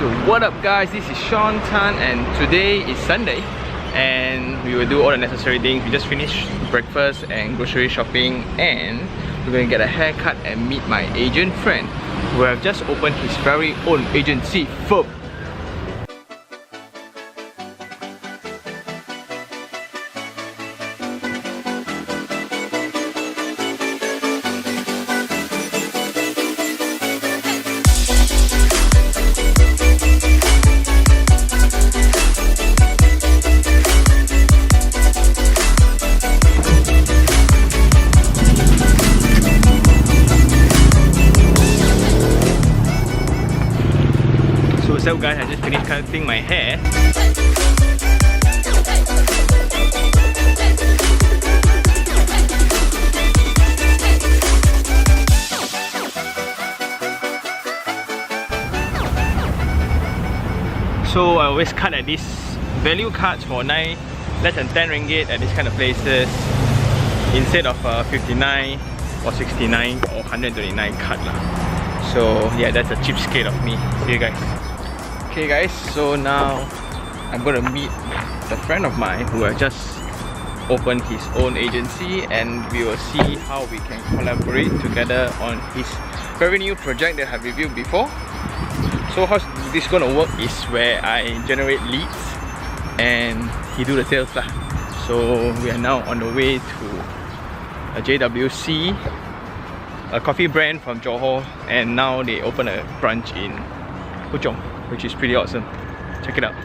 Yo, what up guys, this is Sean Tan and today is Sunday and we will do all the necessary things. We just finished breakfast and grocery shopping and we're going to get a haircut and meet my agent friend who have just opened his very own agency firm. What's up guys, I just finished cutting my hair. So I always cut at these value cuts for less than 10 ringgit at these kind of places instead of 59 or 69 or 129 cut lah. So yeah, that's a cheapskate of me. See you guys. Okay guys, so now I'm gonna meet a friend of mine who has just opened his own agency and we will see how we can collaborate together on his very new project that I've reviewed before. So how this gonna work is where I generate leads and he do the sales lah. So we are now on the way to a JWC, a coffee brand from Johor, and now they open a branch in Puchong, which is pretty awesome. Check it out.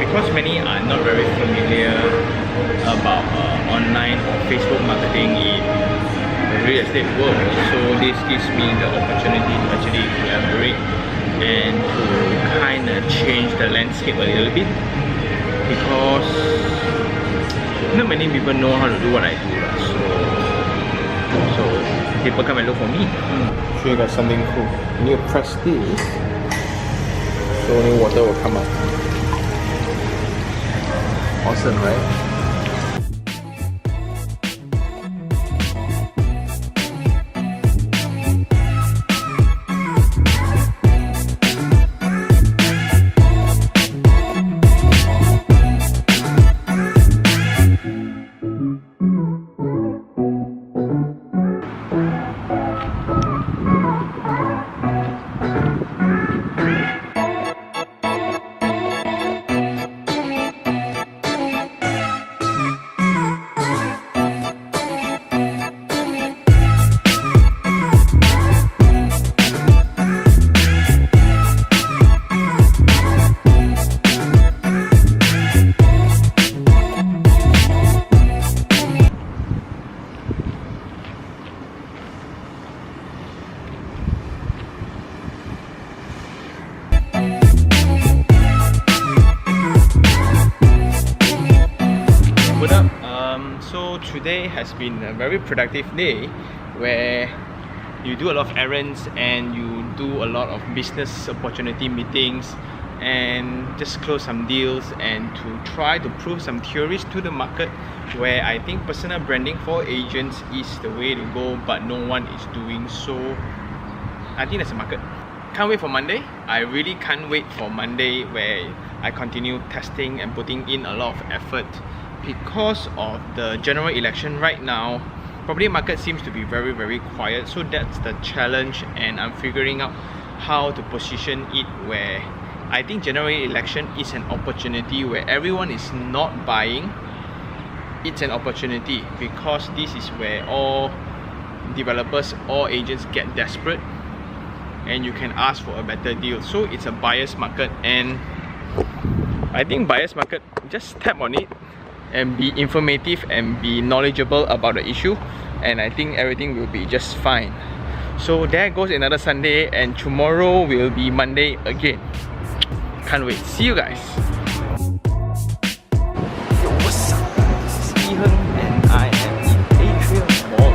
Because many are not very familiar about online or Facebook marketing in the real estate world, so this gives me the opportunity to actually collaborate and to kind of change the landscape a little bit, because not many people know how to do what I do, so people come and look for me. Show you guys something cool. You need to press this, so only water will come out. Awesome, right? So today has been a very productive day where you do a lot of errands and you do a lot of business opportunity meetings and just close some deals and to try to prove some theories to the market, where I think personal branding for agents is the way to go, but no one is doing so. I think there's a market. Can't wait for Monday. I really can't wait for Monday where I continue testing and putting in a lot of effort. Because of the general election right now, property market seems to be very quiet, so that's the challenge, and I'm figuring out how to position it where I think general election is an opportunity where everyone is not buying. It's an opportunity because this is where all developers, all agents get desperate and you can ask for a better deal. So it's a buyer's market, and I think buyer's market, just tap on it and be informative and be knowledgeable about the issue. and I think everything will be just fine. So there goes another Sunday, and tomorrow will be Monday again. Can't wait. See you guys. Yo, what's up? This is Iherng and I am in Atrium Mall.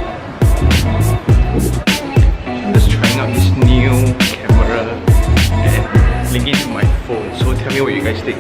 I'm just trying out this new camera and linking to my phone. So tell me what you guys think.